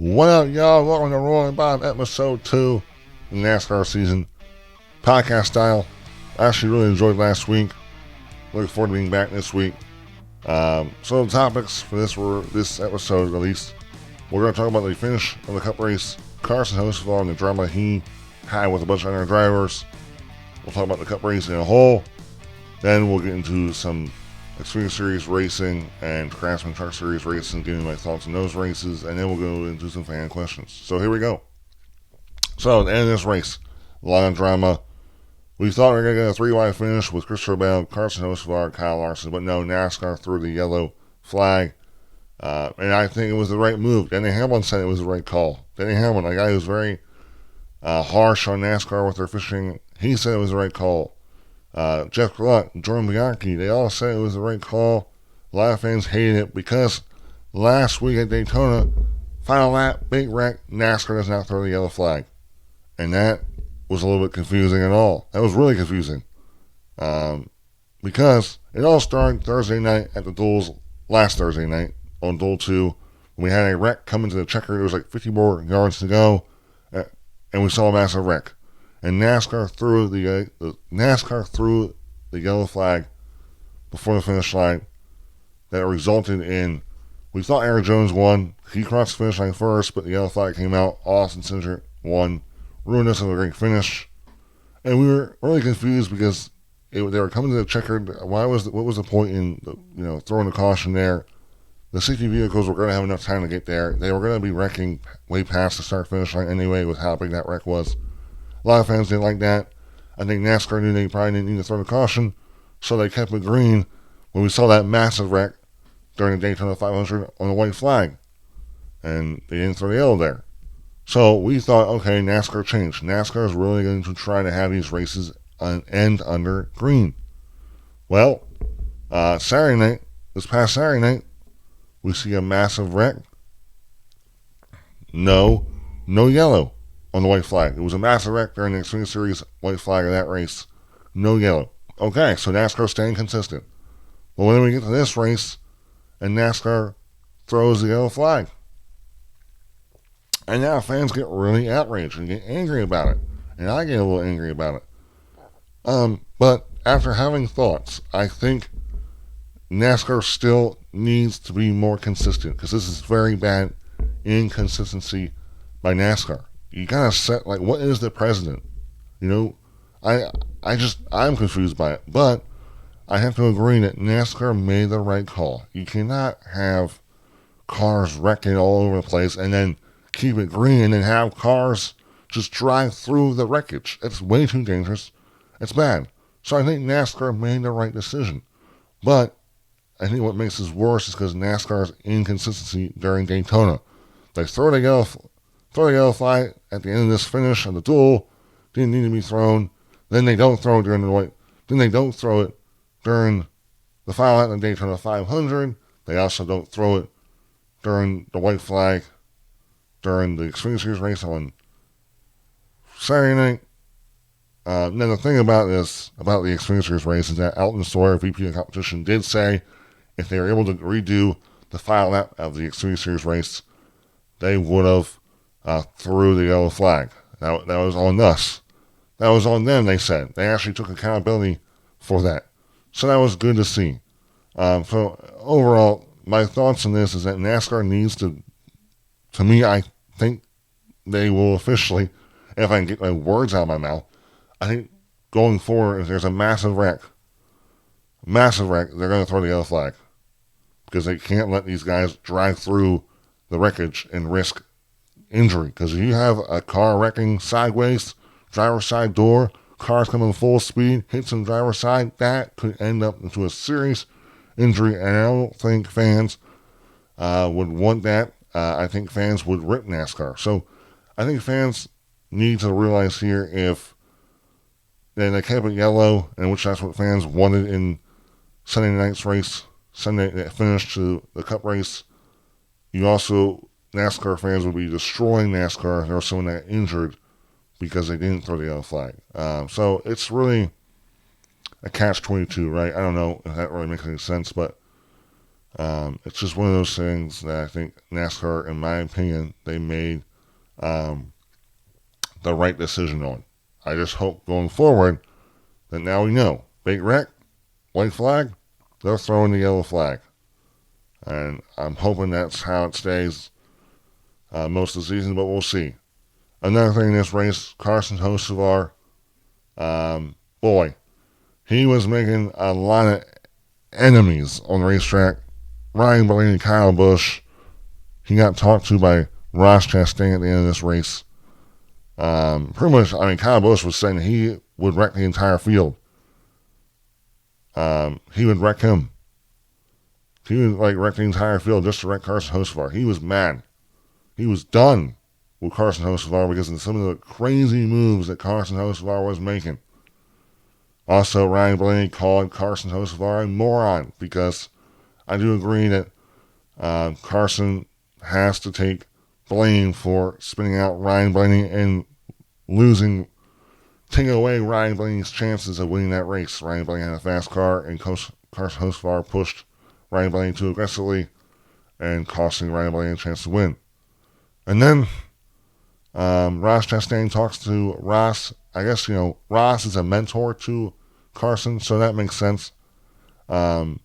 What up, y'all? Welcome to Rolling Bob, episode 2 of the NASCAR season, podcast style. I actually really enjoyed last week. Looking forward to being back this week. So the topics for this episode, at least, we're going to talk about the finish of the Cup race, Carson Hocevar and the drama he had with a bunch of other drivers. We'll talk about the Cup race in a whole. Then we'll get into some Xfinity Series racing and Craftsman Truck Series racing, giving my thoughts on those races, and then we'll go into some fan questions. So here we go. So at the end of this race, a lot of drama. We thought we were going to get a three-wide finish with Christopher Bell, Carson Hocevar, Kyle Larson, but no, NASCAR threw the yellow flag, and I think it was the right move. Denny Hamlin said it was the right call. Denny Hamlin, a guy who's very harsh on NASCAR with their fishing, he said it was the right call. Jeff Gluck, Jordan Bianchi, they all said it was the right call. A lot of fans hated it because last week at Daytona, final lap, big wreck, NASCAR does not throw the yellow flag. And that was a little bit confusing at all. That was really confusing. Because it all started Thursday night at the duels, last Thursday night on Duel 2. We had a wreck come into the checker. There was like 50 more yards to go, and we saw a massive wreck. And NASCAR threw the yellow flag before the finish line. That resulted in, we thought Aaron Jones won. He crossed the finish line first, but the yellow flag came out. Austin Cindric won, ruined us of a great finish. And we were really confused because they were coming to the checkered. What was the point in throwing the caution there? The safety vehicles were going to have enough time to get there. They were going to be wrecking way past the start finish line anyway with how big that wreck was. A lot of fans didn't like that. I think NASCAR knew they probably didn't need to throw the caution, so they kept it green when we saw that massive wreck during the Daytona 500 on the white flag. And they didn't throw the yellow there. So we thought, okay, NASCAR changed. NASCAR is really going to try to have these races end under green. Well, this past Saturday night, we see a massive wreck. No yellow on the white flag. It was a massive wreck during the Xfinity Series white flag of that race. No yellow. Okay, so NASCAR staying consistent. But when we get to this race, and NASCAR throws the yellow flag. And now fans get really outraged and get angry about it. And I get a little angry about it. But after having thoughts, I think NASCAR still needs to be more consistent, because this is very bad inconsistency by NASCAR. You gotta set, what is the precedent? I'm confused by it, but I have to agree that NASCAR made the right call. You cannot have cars wrecking all over the place and then keep it green and then have cars just drive through the wreckage. It's way too dangerous. It's bad. So I think NASCAR made the right decision. But I think what makes this worse is because NASCAR's inconsistency during Daytona. They throw the yellow flag at the end of this finish on the duel. Didn't need to be thrown. Then they don't throw it during the white. Then they don't throw it during the final lap of the Daytona 500. They also don't throw it during the white flag during the Xfinity Series race on Saturday night. Now the thing about the Xfinity Series race is that Alton Sawyer, VP of competition, did say if they were able to redo the final lap of the Xfinity Series race, they would have threw the yellow flag. That was on us. That was on them, they said. They actually took accountability for that. So that was good to see. So overall, my thoughts on this is that NASCAR needs to me, I think they will officially, if I can get my words out of my mouth, I think going forward, if there's a massive wreck, they're going to throw the yellow flag. Because they can't let these guys drive through the wreckage and risk injury. Because if you have a car wrecking sideways, driver's side door, cars coming full speed, hits on the driver's side, that could end up into a serious injury. And I don't think fans would want that. I think fans would rip NASCAR. So I think fans need to realize here, if they kept it yellow, and which that's what fans wanted in Sunday night's race, Sunday finish to the Cup race, NASCAR fans would be destroying NASCAR if there was someone that got injured because they didn't throw the yellow flag. So it's really a catch-22, right? I don't know if that really makes any sense, but It's just one of those things that I think NASCAR, in my opinion, they made um, the right decision on. I just hope going forward that now we know. Big wreck, white flag, they're throwing the yellow flag. And I'm hoping that's how it stays most of the season, but we'll see. Another thing in this race, Carson Hocevar, boy, he was making a lot of enemies on the racetrack. Ryan Blaney, Kyle Busch, he got talked to by Ross Chastain at the end of this race. Pretty much, I mean, Kyle Busch was saying he would wreck the entire field. He would wreck him. He would wreck the entire field just to wreck Carson Hocevar. He was mad. He was done with Carson Hocevar because of some of the crazy moves that Carson Hocevar was making. Also, Ryan Blaney called Carson Hocevar a moron because I do agree that Carson has to take blame for spinning out Ryan Blaney and taking away Ryan Blaney's chances of winning that race. Ryan Blaney had a fast car, and Carson Hocevar pushed Ryan Blaney too aggressively and costing Ryan Blaney a chance to win. And then Ross Chastain talks to Ross. I guess, Ross is a mentor to Carson, so that makes sense. And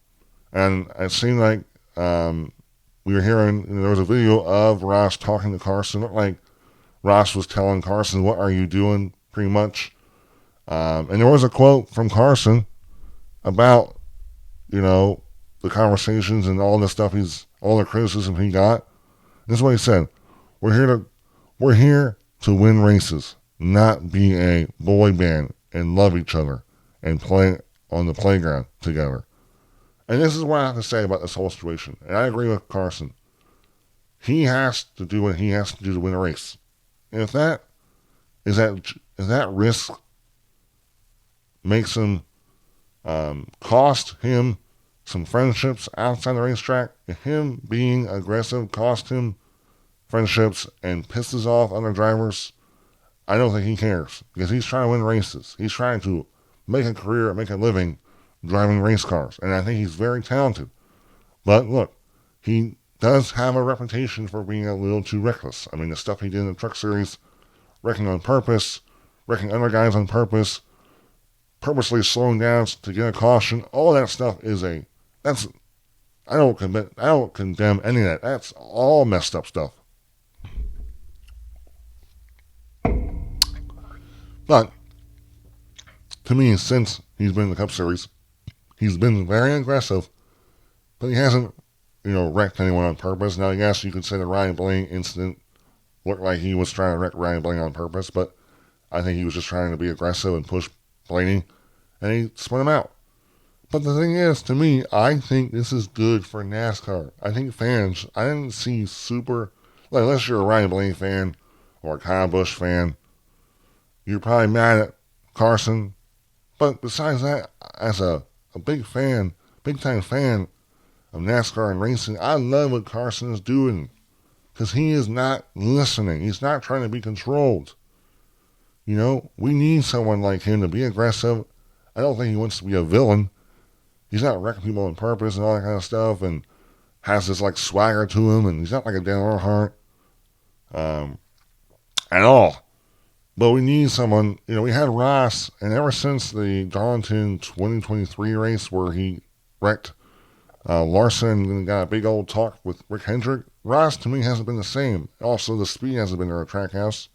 it seemed like we were hearing, there was a video of Ross talking to Carson. It looked like Ross was telling Carson, "What are you doing?" pretty much. And there was a quote from Carson about, the conversations and all the stuff all the criticism he got. This is what he said: We're here to win races, not be a boy band and love each other and play on the playground together." And this is what I have to say about this whole situation. And I agree with Carson. He has to do what he has to do to win a race. And if that risk makes him cost him some friendships outside the racetrack, if him being aggressive cost him friendships and pisses off other drivers, I don't think he cares, because he's trying to win races. He's trying to make a career, make a living driving race cars, and I think he's very talented. But look, he does have a reputation for being a little too reckless. I mean, the stuff he did in the Truck Series, wrecking on purpose, wrecking other guys on purpose, purposely slowing down to get a caution, all that stuff I don't condemn any of that. That's all messed up stuff. But to me, since he's been in the Cup Series, he's been very aggressive, but he hasn't, wrecked anyone on purpose. Now, yes, you could say the Ryan Blaney incident looked like he was trying to wreck Ryan Blaney on purpose, but I think he was just trying to be aggressive and push Blaney, and he spun him out. But the thing is, to me, I think this is good for NASCAR. I think fans, I didn't see unless you're a Ryan Blaney fan or a Kyle Busch fan, you're probably mad at Carson. But besides that, as a big fan, big time fan of NASCAR and racing, I love what Carson is doing, because he is not listening. He's not trying to be controlled. We need someone like him to be aggressive. I don't think he wants to be a villain. He's not wrecking people on purpose and all that kind of stuff, and has this swagger to him, and he's not like a Dan Earnhardt at all. But we need someone, we had Ross, and ever since the Darlington 2023 race where he wrecked Larson and got a big old talk with Rick Hendrick, Ross to me hasn't been the same. Also, the speed hasn't been there at Trackhouse.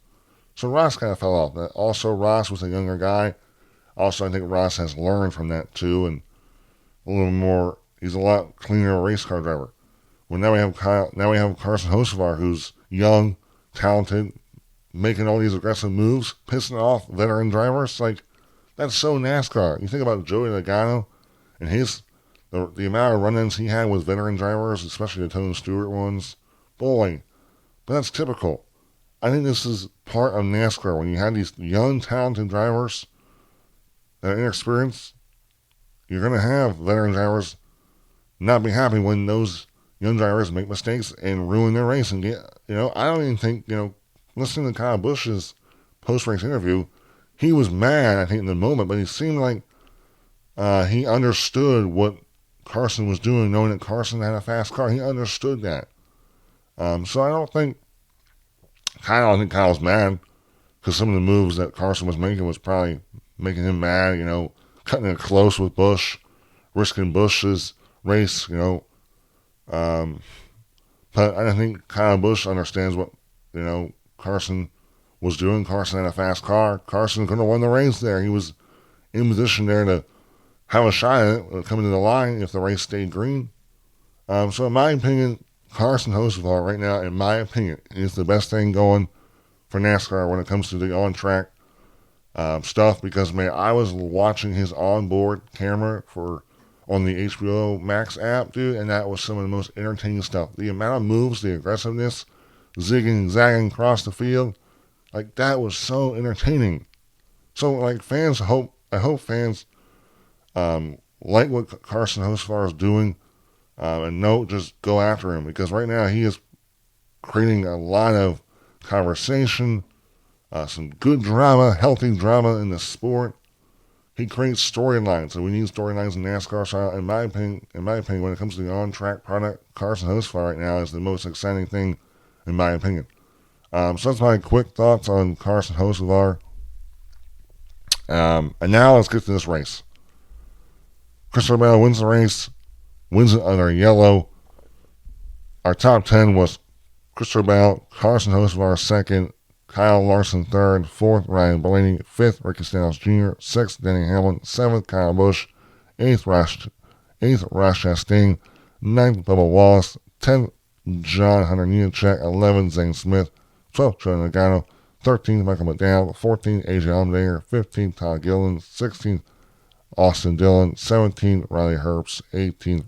So Ross kind of fell off. Also, Ross was a younger guy. Also, I think Ross has learned from that too, and a little more, he's a lot cleaner race car driver. Well, now we have Carson Hocevar, who's young, talented, making all these aggressive moves, pissing off veteran drivers. That's so NASCAR. You think about Joey Logano and the amount of run-ins he had with veteran drivers, especially the Tony Stewart ones. Boy, but that's typical. I think this is part of NASCAR. When you have these young, talented drivers that are inexperienced, you're going to have veteran drivers not be happy when those young drivers make mistakes and ruin their race. And I don't even think, listening to Kyle Busch's post-race interview, he was mad, I think, in the moment, but he seemed like he understood what Carson was doing, knowing that Carson had a fast car. He understood that. So I don't think I think Kyle's mad because some of the moves that Carson was making was probably making him mad, cutting it close with Busch, risking Busch's race, Um, but I think Kyle Busch understands what, Carson was doing. Carson had a fast car. Carson could have won the race there. He was in position there to have a shot at it coming to the line if the race stayed green. So in my opinion, Carson Hocevar right now, in my opinion, is the best thing going for NASCAR when it comes to the on-track stuff because, man, I was watching his onboard camera on the HBO Max app, dude, and that was some of the most entertaining stuff. The amount of moves, the aggressiveness, zigging and zagging across the field, like that was so entertaining. So, like, I hope fans like what Carson Hocevar is doing and just go after him because right now he is creating a lot of conversation, some good drama, healthy drama in the sport. He creates storylines, so we need storylines in NASCAR. So, in my opinion, when it comes to the on-track product, Carson Hocevar right now is the most exciting thing, in my opinion. So that's my quick thoughts on Carson Hocevar. And now let's get to this race. Christopher Bell wins the race, wins it under yellow. Our top 10 was Christopher Bell, Carson Hocevar second, Kyle Larson third, fourth Ryan Blaney, fifth Ricky Stenhouse Jr., sixth Denny Hamlin, seventh Kyle Busch, eighth Ross Chastain, ninth Bubba Wallace, 10th John Hunter Nemechek, 11th Zane Smith, 12th Joe Nagano, 13th Michael McDowell, 14th AJ Allmendinger, 15th Todd Gilliland, 16th Austin Dillon, 17th Riley Herbst, 18th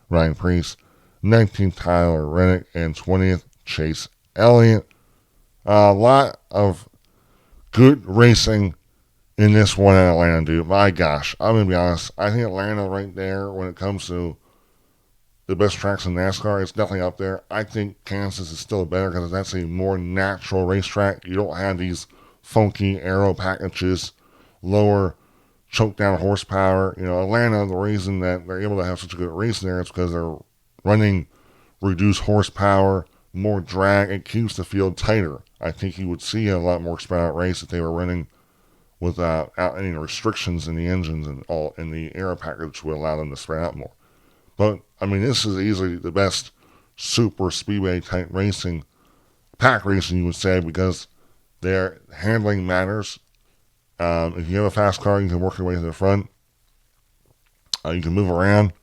Ryan Preece, 19th Tyler Reddick, and 20th Chase Elliott. A lot of good racing in this one in Atlanta, dude. My gosh, I'm going to be honest. I think Atlanta right there when it comes to the best tracks in NASCAR, it's definitely up there. I think Kansas is still better because that's a more natural racetrack. You don't have these funky aero packages, lower choke down horsepower. Atlanta, the reason that they're able to have such a good race there is because they're running reduced horsepower, more drag. It keeps the field tighter. I think you would see a lot more spread out race if they were running without any restrictions in the engines and all in the aero package would allow them to spread out more. But I mean, this is easily the best super speedway type racing, pack racing you would say, because their handling matters. If you have a fast car, you can work your way to the front. You can move around.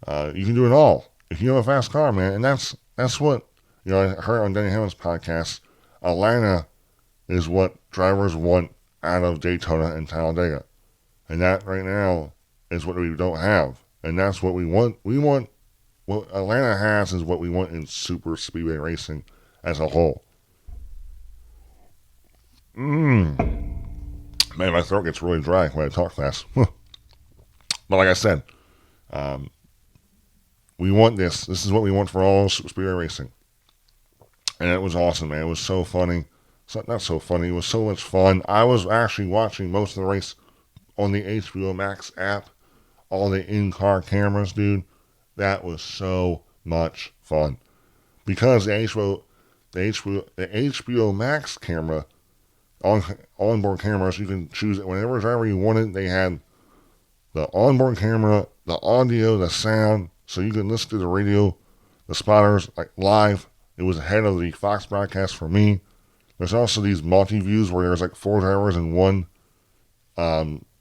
You can do it all if you have a fast car, man. And that's what I heard on Denny Hamlin's podcast. Atlanta is what drivers want out of Daytona and Talladega, and that right now is what we don't have, and that's what we want. We want what Atlanta has is what we want in super speedway racing as a whole. Man, my throat gets really dry when I talk fast. But like I said, we want this. This is what we want for all super speedway racing. And it was awesome, man. It was so funny. Not so funny. It was so much fun. I was actually watching most of the race on the HBO Max app. All the in-car cameras, dude. That was so much fun. Because the HBO Max camera, onboard cameras, you can choose it whenever driver you want it. They had the onboard camera, the audio, the sound, so you can listen to the radio, the spotters, like live. It was ahead of the Fox broadcast for me. There's also these multi-views where there's like 4 drivers in one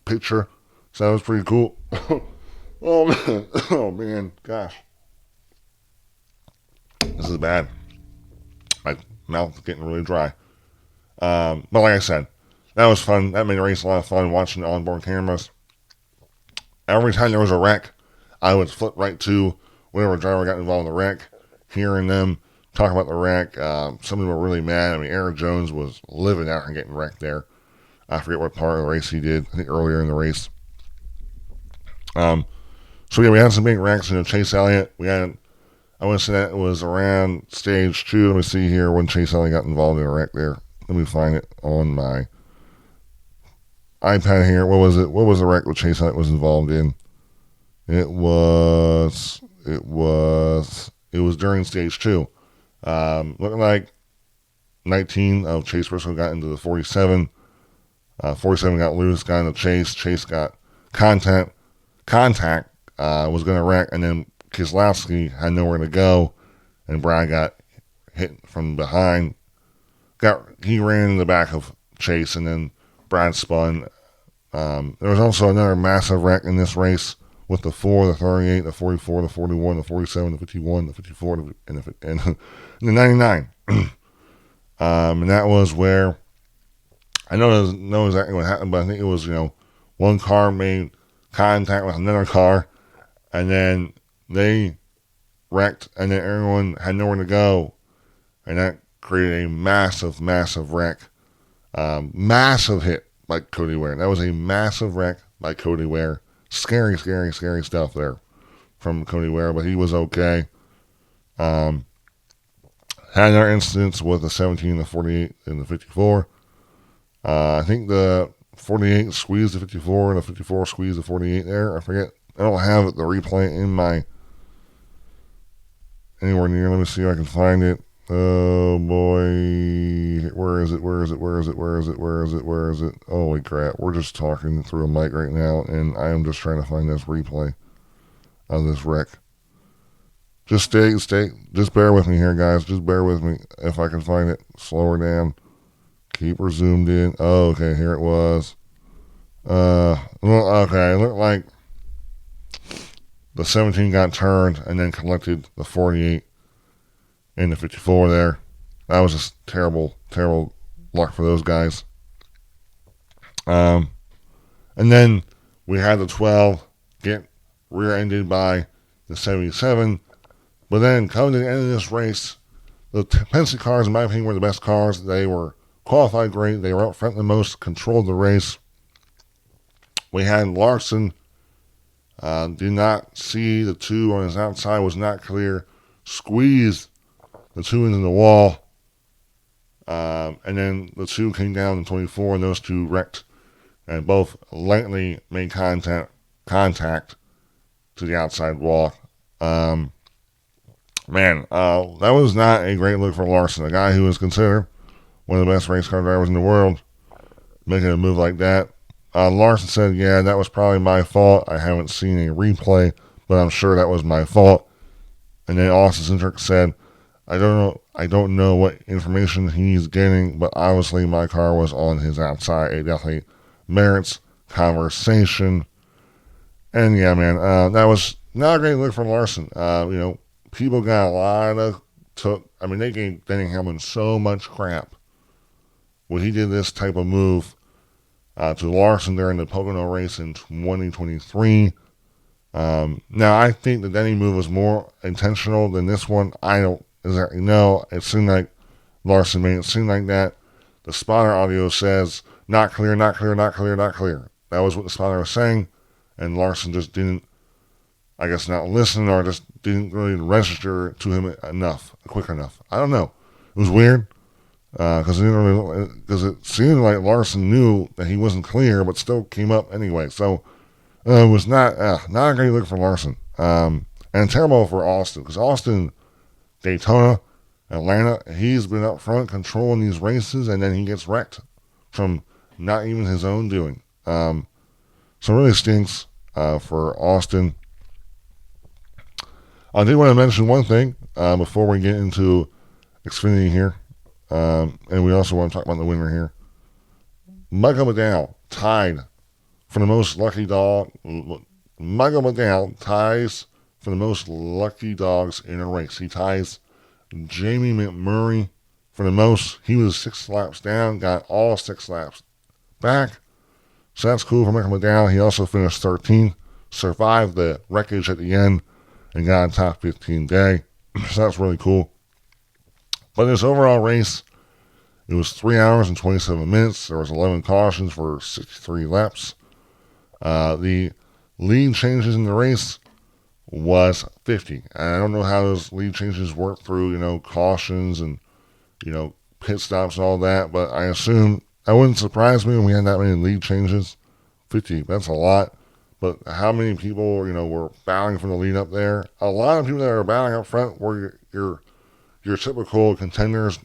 picture. So that was pretty cool. Oh man, gosh. This is bad. My mouth is getting really dry. But like I said, that was fun. That made the race a lot of fun, watching the onboard cameras. Every time there was a wreck, I would flip right to whenever a driver got involved in the wreck, hearing them talk about the wreck. Some of them were really mad. I mean, Eric Jones was living out and getting wrecked there. I forget what part of the race he did. I think earlier in the race. So yeah, we had some big wrecks. Chase Elliott. I want to say that was around stage 2. Let me see here when Chase Elliott got involved in a wreck there. Let me find it on my iPad here. What was it? What was the wreck that Chase Elliott was involved in? It was during stage two. Looking like 19 of Chase Briscoe got into the 47. 47 got loose, got into Chase. Chase got contact, was going to wreck, and then Keselowski had nowhere to go, and Brad got hit from behind. He ran in the back of Chase, and then Brad spun. There was also another massive wreck in this race with the 4, the 38, the 44, the 41, the 47, the 51, the 54, and the 99. And that was where I don't know exactly what happened, but I think it was, one car made contact with another car, and then they wrecked, and then everyone had nowhere to go, and that created a massive, massive wreck. Massive hit by Cody Ware. That was a massive wreck by Cody Ware. Scary, scary, scary stuff there from Cody Ware, but he was okay. Had another instance with the 17, the 48, and the 54. I think the 48 squeezed the 54 and the 54 squeezed the 48 there. I forget. I don't have the replay in my anywhere near. Let me see if I can find it. Oh boy. Where is it? Holy crap. We're just talking through a mic right now, and I am just trying to find this replay of this wreck. Just bear with me here, guys. Just bear with me. If I can find it, slow her down. Keep her zoomed in. Oh, okay, here it was. Okay, it looked like the 17 got turned and then collected the 48 and the 54 there. That was just terrible, terrible luck for those guys. And then we had the 12 get rear-ended by the 77. But then coming to the end of this race, the Penske cars, in my opinion, were the best cars. They were qualified great. They were out front the most, controlled the race. We had Larson, did not see the 2 on his outside, was not clear, squeezed the 2 into the wall, and then the 2 came down in 24, and those 2 wrecked, and both lightly made contact to the outside wall. That was not a great look for Larson, a guy who was considered one of the best race car drivers in the world, making a move like that. Larson said, yeah, that was probably my fault. I haven't seen a replay, but I'm sure that was my fault. And then Austin Cindric said, I don't know what information he's getting, but obviously my car was on his outside. It definitely merits conversation. And yeah, man, that was not a great look for Larson. People got a lot of they gave Denny Hamlin so much crap when he did this type of move to Larson during the Pocono race in 2023. Now, I think the Denny move was more intentional than this one. I don't exactly know. It seemed like Larson made it seem like that. The spotter audio says, not clear, not clear, not clear, not clear. That was what the spotter was saying, and Larson just didn't, I guess, not listen or just didn't really register to him quick enough. I don't know. It was weird. Because it seemed like Larson knew that he wasn't clear, but still came up anyway. So it was not a great look for Larson, and terrible for Austin, because Austin, Daytona, Atlanta, he's been up front controlling these races, and then he gets wrecked from not even his own doing. So it really stinks for Austin. I did want to mention one thing before we get into Xfinity here. And we also want to talk about the winner here. Michael McDowell tied for the most lucky dog. Michael McDowell ties for the most lucky dogs in a race. He ties Jamie McMurray for the most. He was 6 laps down, got all 6 laps back. So that's cool for Michael McDowell. He also finished 13th, survived the wreckage at the end, and got a top 15 day. So that's really cool. But this overall race, it was 3 hours and 27 minutes. There was 11 cautions for 63 laps. The lead changes in the race was 50. And I don't know how those lead changes work through, cautions and, pit stops and all that. But I assume, that wouldn't surprise me when we had that many lead changes. 50, that's a lot. But how many people, were battling for the lead up there? A lot of people that are battling up front were your typical contenders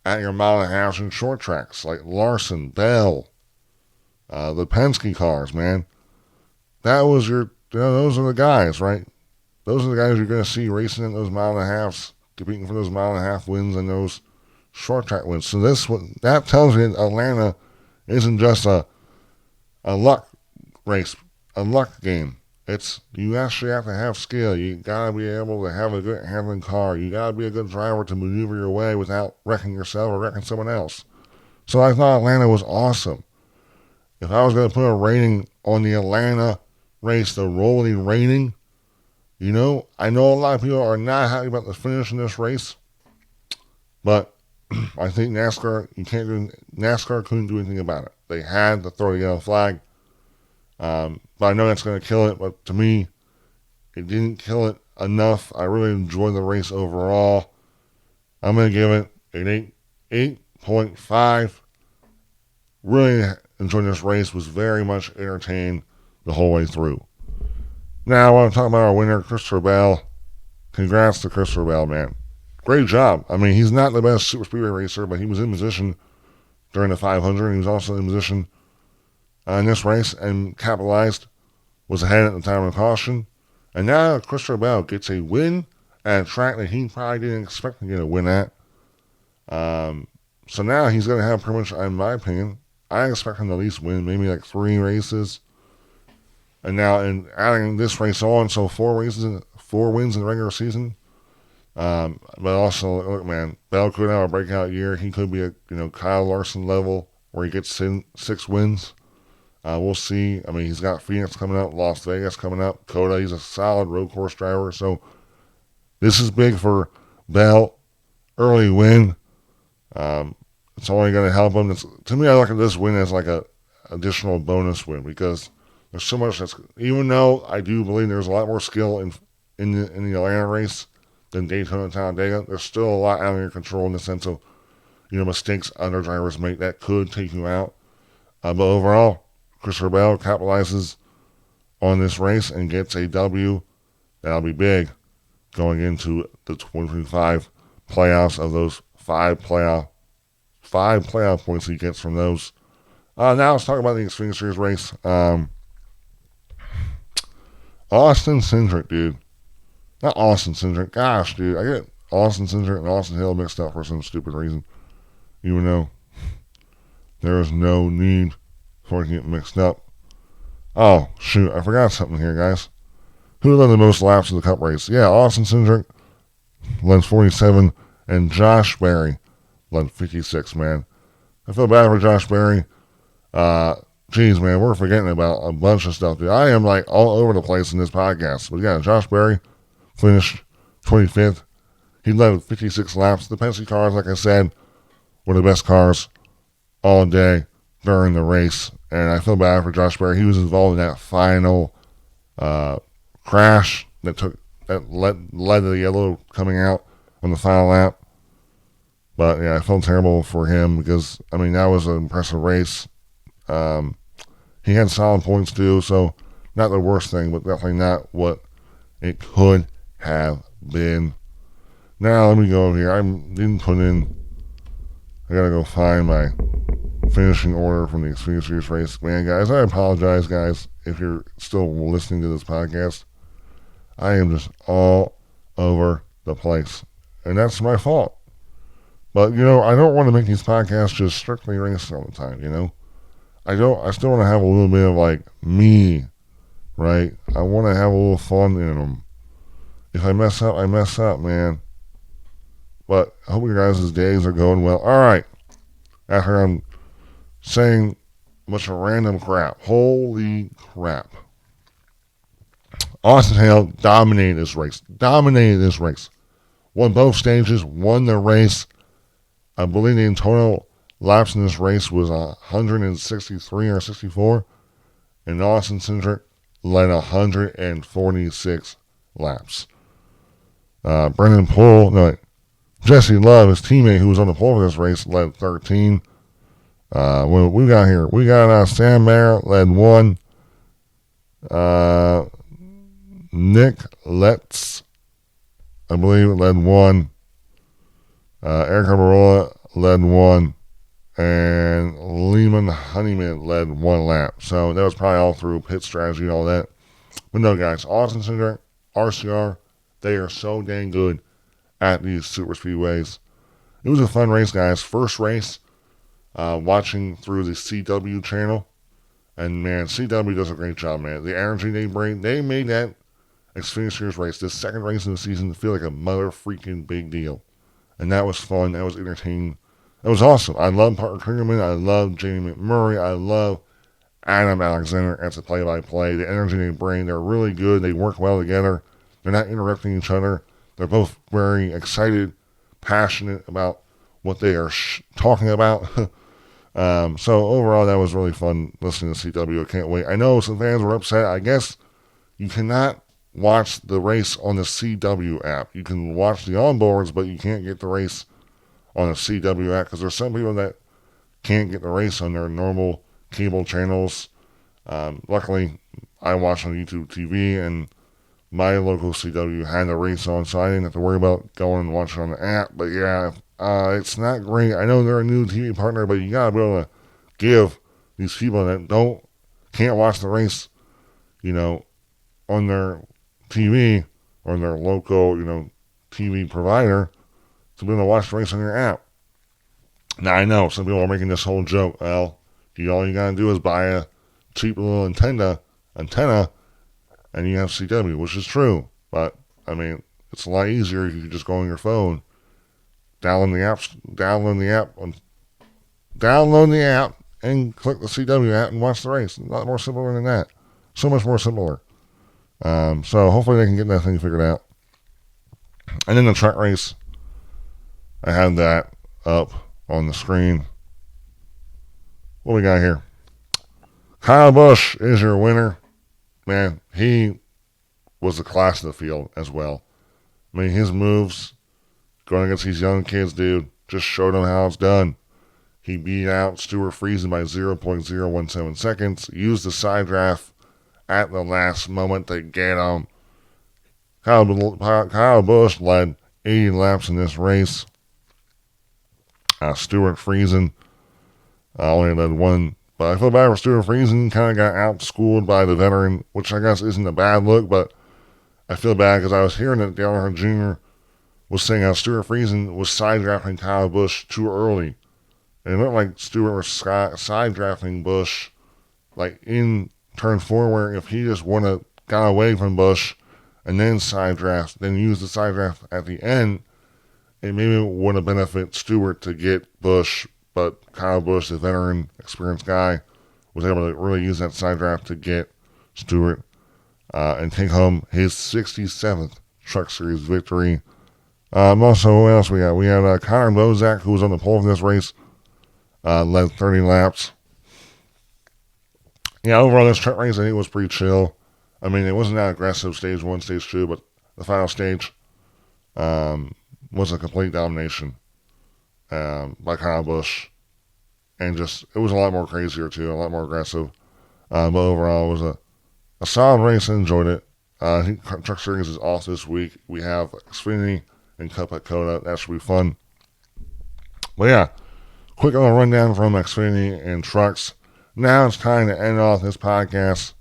at your mile and a half and short tracks, like Larson, Bell, the Penske cars, man. That was those are the guys, right? Those are the guys you're going to see racing in those mile and a halves, competing for those mile and a half wins and those short track wins. So that tells me that Atlanta isn't just a luck race, a luck game. You actually have to have skill. You gotta be able to have a good handling car. You gotta be a good driver to maneuver your way without wrecking yourself or wrecking someone else. So I thought Atlanta was awesome. If I was gonna put a rating on the Atlanta race, the rolling rating, I know a lot of people are not happy about the finish in this race, but I think NASCAR couldn't do anything about it. They had to throw the yellow flag. But I know that's going to kill it. But to me, it didn't kill it enough. I really enjoyed the race overall. I'm going to give it an 8.5. Really enjoyed this race. Was very much entertained the whole way through. Now I want to talk about our winner, Christopher Bell. Congrats to Christopher Bell, man. Great job. I mean, he's not the best super speedway racer, but he was in position during the 500. He was also in position in this race and capitalized, was ahead at the time of caution. And now Christopher Bell gets a win at a track that he probably didn't expect to get a win at. So now he's going to have pretty much, in my opinion, I expect him to at least win maybe like 3 races. And now in adding this race on, so 4 wins in the regular season. But also, look, man, Bell could have a breakout year. He could be a Kyle Larson level where he gets 6 wins. We'll see. I mean, he's got Phoenix coming up, Las Vegas coming up, Coda. He's a solid road course driver. So this is big for Bell. Early win. It's only going to help him. To me, I look at this win as like a additional bonus win because there's so much even though I do believe there's a lot more skill in the Atlanta race than Daytona Talladega, there's still a lot out of your control in the sense of mistakes other drivers make that could take you out. But overall, Christopher Bell capitalizes on this race and gets a W. That'll be big going into the 2025 playoffs of those 5 playoff points he gets from those. Now let's talk about the Xfinity Series race. Austin Cindric, dude. Not Austin Cindric. Gosh, dude. I get Austin Cindric and Austin Hill mixed up for some stupid reason. Even though there is no need for it to get mixed up. Oh, shoot. I forgot something here, guys. Who led the most laps of the Cup race? Yeah, Austin Cindric led 47, and Josh Berry led 56, man. I feel bad for Josh Berry. Geez, man, we're forgetting about a bunch of stuff, dude. I am like all over the place in this podcast. But yeah, Josh Berry finished 25th. He led 56 laps. The Penske cars, like I said, were the best cars all day during the race. And I feel bad for Josh Berry. He was involved in that final crash that led to the yellow coming out on the final lap. But yeah, I felt terrible for him because, I mean, that was an impressive race. He had solid points too, so not the worst thing, but definitely not what it could have been. Now let me go over here. I gotta go find my finishing order from the Xfinity Series race. Man, guys, I apologize, guys, if you're still listening to this podcast. I am just all over the place, and that's my fault. But, I don't want to make these podcasts just strictly racing all the time, I still want to have a little bit of, like, me, right? I want to have a little fun in them. If I mess up, I mess up, man. But I hope your guys' days are going well. All right. After I'm saying a bunch of random crap. Holy crap. Austin Hill dominated this race. Won both stages, won the race. I believe the total laps in this race was 163 or 64, and Austin Cindric led 146 laps. Jesse Love, his teammate who was on the pole for this race, led 13. What we got here? We got Sam Mayer led 1. Uh, Nick Letts, I believe, led one. Eric Almirola led one. And Lehman Honeyman led one lap. So that was probably all through pit strategy and all that. But no, guys, Austin Cindric, RCR, they are so dang good at these super speedways. It was a fun race, guys. First race, watching through the CW channel. And man, CW does a great job, man. The energy they bring, they made that Xfinity Series race, this second race of the season, feel like a mother freaking big deal. And that was fun. That was entertaining. That was awesome. I love Parker Kligerman. I love Jamie McMurray. I love Adam Alexander as the play-by-play. The energy they bring, they're really good. They work well together. They're not interrupting each other. They're both very excited, passionate about what they are talking about. So overall, that was really fun listening to CW. I can't wait. I know some fans were upset. I guess you cannot watch the race on the CW app. You can watch the onboards, but you can't get the race on the CW app because there's some people that can't get the race on their normal cable channels. Luckily, I watch on YouTube TV, and my local CW had the race on, so I didn't have to worry about going and watching on the app. But yeah, it's not great. I know they're a new TV partner, but you gotta be able to give these people that can't watch the race, on their TV or their local, TV provider to be able to watch the race on your app. Now I know some people are making this whole joke. Well, all you gotta do is buy a cheap little antenna, and you have CW, which is true. But I mean, it's a lot easier if you can just go on your phone, download the app, and click the CW app and watch the race. A lot more simpler than that. So much more simpler. So hopefully they can get that thing figured out. And then the track race, I had that up on the screen. What we got here? Kyle Busch is your winner. Man, he was the class of the field as well. I mean, his moves going against these young kids, dude, just showed them how it's done. He beat out Stuart Friesen by 0.017 seconds, used the side draft at the last moment to get him. Kyle Busch led 80 laps in this race. Stuart Friesen only led one. But I feel bad for Stuart Friesen. Kind of got outschooled by the veteran, which I guess isn't a bad look, but I feel bad because I was hearing that Dale Earnhardt Jr. was saying how Stuart Friesen was side drafting Kyle Busch too early. And it looked like Stuart was side drafting Busch like in turn 4, where if he just would have got away from Busch and then used the side draft at the end, it maybe would have benefited Stuart to get Busch. But Kyle Busch, the veteran, experienced guy, was able to really use that side draft to get Stuart and take home his 67th Truck Series victory. Also, what else we got? We had Connor Bozak, who was on the pole for this race, led 30 laps. Yeah, overall, this truck race, I think, was pretty chill. I mean, it wasn't that aggressive, stage 1, stage 2, but the final stage was a complete domination by Kyle Busch. And it was a lot more crazier, too, a lot more aggressive. But overall, it was a solid race. I enjoyed it. I think Truck Series is off this week. We have Xfinity and Cup at Coda. That should be fun. But yeah, quick little rundown from Xfinity and trucks. Now it's time to end off this podcast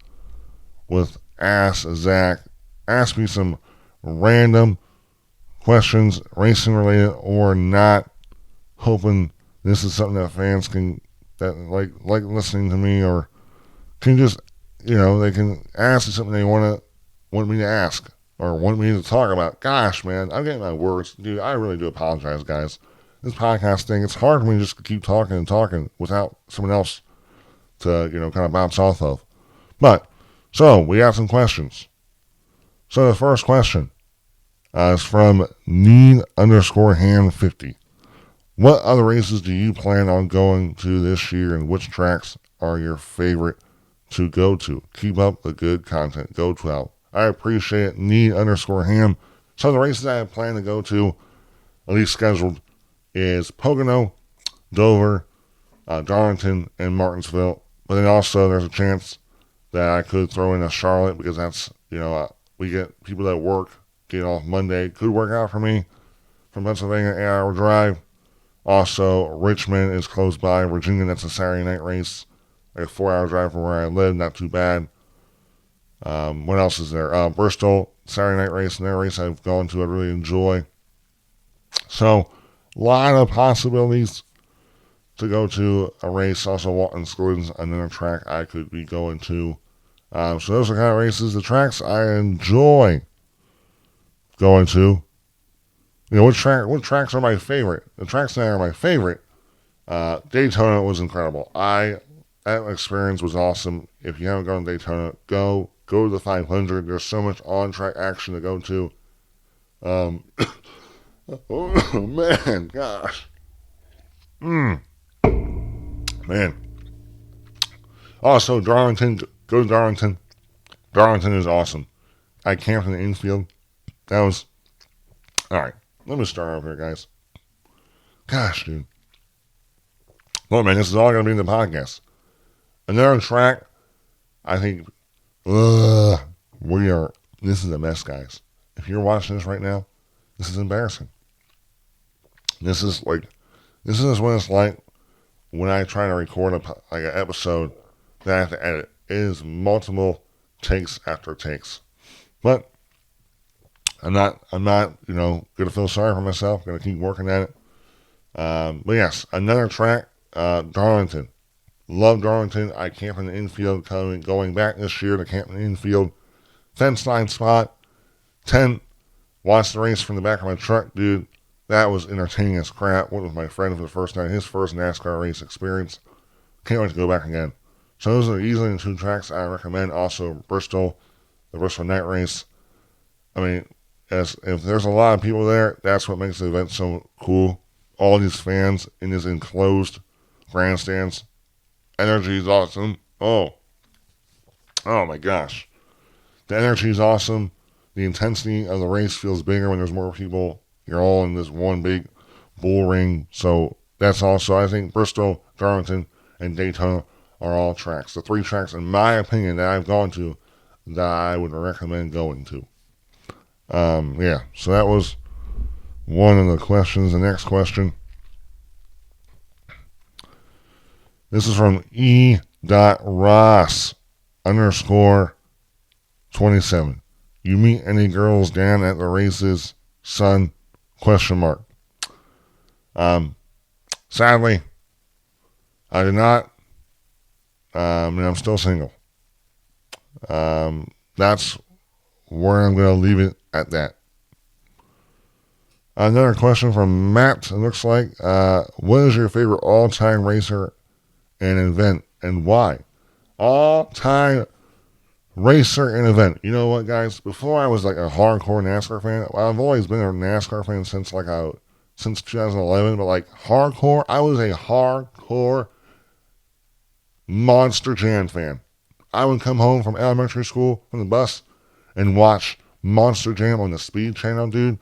with Ask Zach. Ask me some random questions, racing related or not. Hoping this is something that fans that like listening to me, or can just, they can ask me something they want me to ask or want me to talk about. Gosh, man, I'm getting my words. Dude, I really do apologize, guys. This podcast thing, it's hard for me just to keep talking and talking without someone else to, kind of bounce off of. But, so, we have some questions. So, the first question is from Need_Ham50. What other races do you plan on going to this year, and which tracks are your favorite to go to? Keep up the good content. Go 12. I appreciate it. Need_Ham. So, the races I have planned to go to, at least scheduled, is Pocono, Dover, Darlington, and Martinsville. But then also there's a chance that I could throw in a Charlotte because that's, we get people that work, get off Monday. Could work out for me from Pennsylvania, 8-hour drive. Also, Richmond is close by. Virginia, that's a Saturday night race. Like a 4-hour drive from where I live, not too bad. What else is there? Bristol, Saturday night race, and that race I've gone to, I really enjoy. So, a lot of possibilities to go to a race. Also, Walton Scordon's another track I could be going to. So those are the kind of races, the tracks I enjoy going to. What tracks are my favorite? The tracks that are my favorite, Daytona was incredible. That experience was awesome. If you haven't gone to Daytona, go to the 500. There's so much on-track action to go to. Oh, man, gosh. Man. Also, Darlington, go to Darlington. Darlington is awesome. I camped in the infield. That was... Alright, let me start over here, guys. Gosh, dude. Look, man, this is all going to be in the podcast. Another track, I think... this is a mess, guys. If you're watching this right now, this is embarrassing. This is what it's like when I try to record an episode that I have to edit. It is multiple takes after takes. But I'm not, gonna feel sorry for myself. Gonna keep working at it. But yes, another track, Darlington. Love Darlington. I camped in the infield, going back this year to camp in the infield. Fence line spot. 10. Watched the race from the back of my truck, dude. That was entertaining as crap. Went with my friend for the first time, his first NASCAR race experience. Can't wait to go back again. So those are easily the two tracks I recommend. Also, Bristol, the Bristol night race. I mean, if there's a lot of people there, that's what makes the event so cool. All these fans in these enclosed grandstands. Energy is awesome. Oh my gosh. The energy is awesome. The intensity of the race feels bigger when there's more people. You're all in this one big bull ring. So that's also, I think, Bristol, Darlington, and Daytona are all tracks. The 3 tracks, in my opinion, that I've gone to that I would recommend going to. So that was one of the questions. The next question. This is from E.Ross_27. You meet any girls down at the races, son? ? Sadly, I did not. And I'm still single. That's where I'm going to leave it at that. Another question from Matt. It looks like, what is your favorite all-time racer and event, and why? All-time racer and event. You know what, guys? Before I was like a hardcore NASCAR fan, I've always been a NASCAR fan since 2011. But like hardcore, I was a hardcore Monster Jam fan. I would come home from elementary school from the bus and watch Monster Jam on the Speed Channel, dude.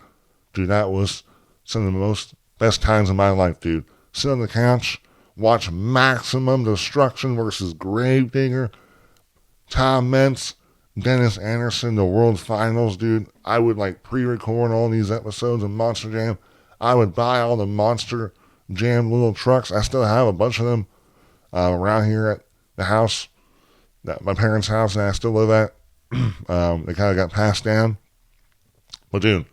Dude, that was some of the best times of my life, dude. Sit on the couch, watch Maximum Destruction versus Gravedigger, Tom Mentz, Dennis Anderson, the World Finals, dude. I would pre-record all these episodes of Monster Jam. I would buy all the Monster Jam little trucks. I still have a bunch of them around here at the house, my parents' house that I still live at. They kind of got passed down. But dude,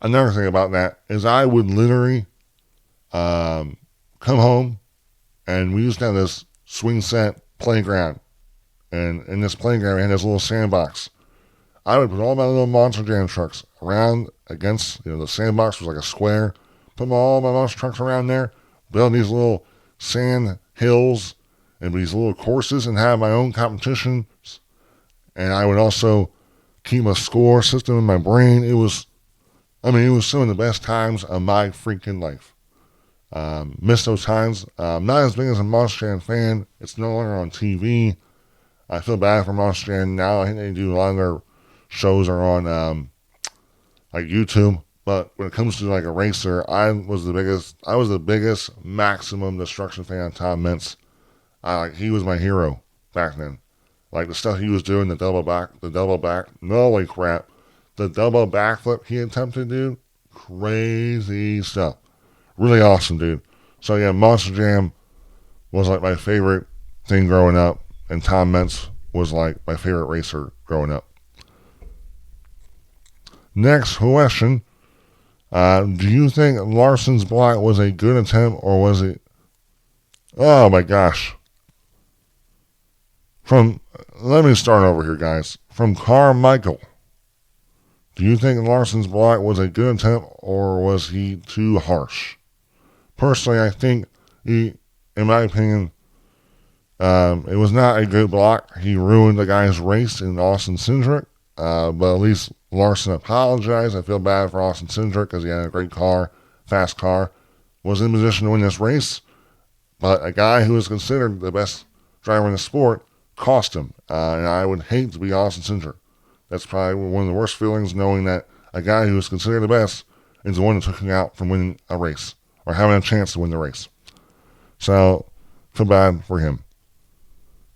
another thing about that is I would literally come home, and we used to have this swing set playground. And in this playground, we had this little sandbox. I would put all my little Monster Jam trucks around against, the sandbox was like a square. Put all my monster trucks around there, build these little sand hills and these little courses, and have my own competitions. And I would also keep a score system in my brain. It was some of the best times of my freaking life. Miss those times. Not as big as a Monster Jam fan. It's no longer on TV. I feel bad for Monster Jam now. I think they do a lot of their shows are on YouTube. But when it comes to a racer, I was the biggest Maximum Destruction fan of Tom Mentz. He was my hero back then. Like the stuff he was doing, the double back, holy crap. The double backflip he attempted, dude, crazy stuff. Really awesome, dude. So yeah, Monster Jam was like my favorite thing growing up, and Tom Meents was like my favorite racer growing up. Next question. Do you think Larson's block was a good attempt, or was it... Oh my gosh. Let me start over here, guys. From Carmichael. Do you think Larson's block was a good attempt, or was he too harsh? Personally, I think in my opinion, it was not a good block. He ruined the guy's race in Austin Cindric, but at least Larson apologized. I feel bad for Austin Cindric because he had a great car, fast car, was in position to win this race, but a guy who was considered the best driver in the sport cost him, and I would hate to be Austin Cindric. That's probably one of the worst feelings, knowing that a guy who was considered the best is the one that took him out from winning a race or having a chance to win the race. So, feel bad for him.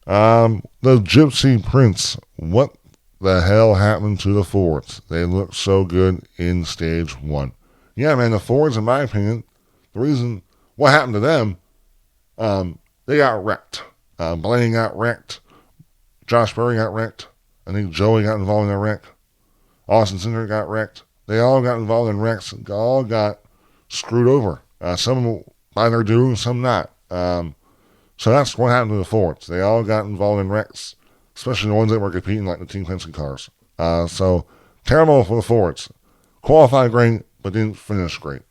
The Gypsy Prince. What the hell happened to the Fords? They looked so good in stage 1. Yeah, man, the Fords, in my opinion, the reason what happened to them, they got wrecked. Blaney got wrecked. Josh Berry got wrecked. I think Joey got involved in a wreck. Austin Cindric got wrecked. They all got involved in wrecks. All got screwed over. Some by their doing, some not. So that's what happened to the Fords. They all got involved in wrecks, especially the ones that were competing like the Team Penske cars. So terrible for the Fords. Qualified great, but didn't finish great.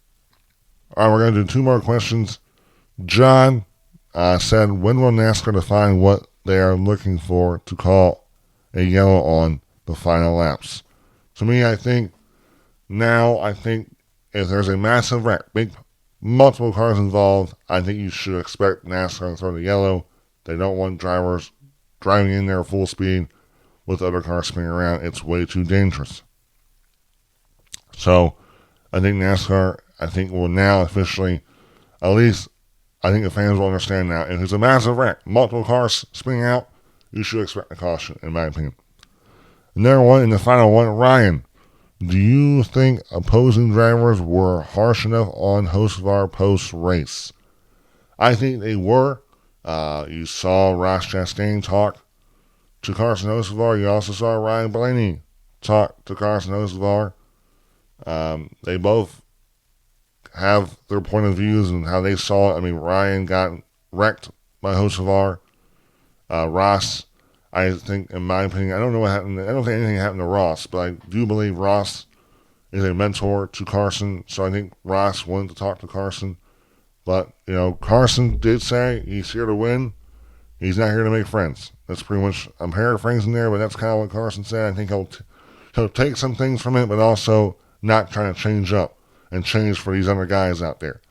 All right, we're going to do 2 more questions. John said, when will NASCAR define what they are looking for to call a yellow on the final laps? To me, I think if there's a massive wreck, multiple cars involved, I think you should expect NASCAR to throw the yellow. They don't want drivers driving in there full speed with other cars spinning around. It's way too dangerous. So I think NASCAR, will now officially, at least I think the fans will understand now. If it's a massive wreck, multiple cars spinning out, you should expect a caution, in my opinion. Another one in the final one, Ryan. Do you think opposing drivers were harsh enough on Hocevar post-race? I think they were. You saw Ross Chastain talk to Carson Hocevar. You also saw Ryan Blaney talk to Carson Hocevar. They both have their point of views and how they saw it. I mean, Ryan got wrecked by Hocevar. Ross, I think, in my opinion, I don't know what happened. I don't think anything happened to Ross, but I do believe Ross is a mentor to Carson. So I think Ross wanted to talk to Carson. But, Carson did say he's here to win. He's not here to make friends. That's pretty much, I'm paraphrasing there, but that's kind of what Carson said. I think he'll take some things from it, but also not trying to change up and change for these other guys out there.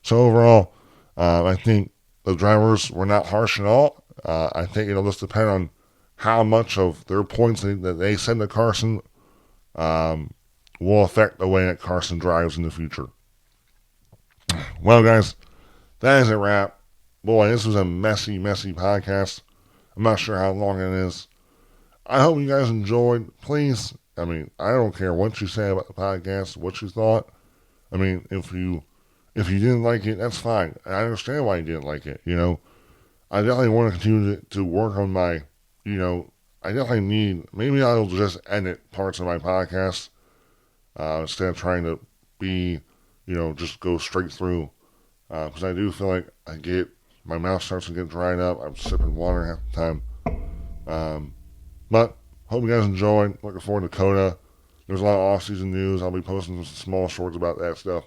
So overall, I think the drivers were not harsh at all. I think it'll just depend on how much of their points that they send to Carson will affect the way that Carson drives in the future. Well, guys, that is a wrap. Boy, this was a messy, messy podcast. I'm not sure how long it is. I hope you guys enjoyed. Please, I don't care what you say about the podcast, what you thought. If you didn't like it, that's fine. I understand why you didn't like it, I definitely want to continue to work on my, I definitely need, maybe I'll just edit parts of my podcast instead of trying to be, just go straight through. Because I do feel like my mouth starts to get dried up. I'm sipping water half the time. But hope you guys enjoyed. Looking forward to COTA. There's a lot of off-season news. I'll be posting some small shorts about that stuff.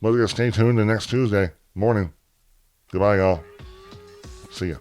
But stay tuned to next Tuesday morning. Goodbye, y'all. See ya.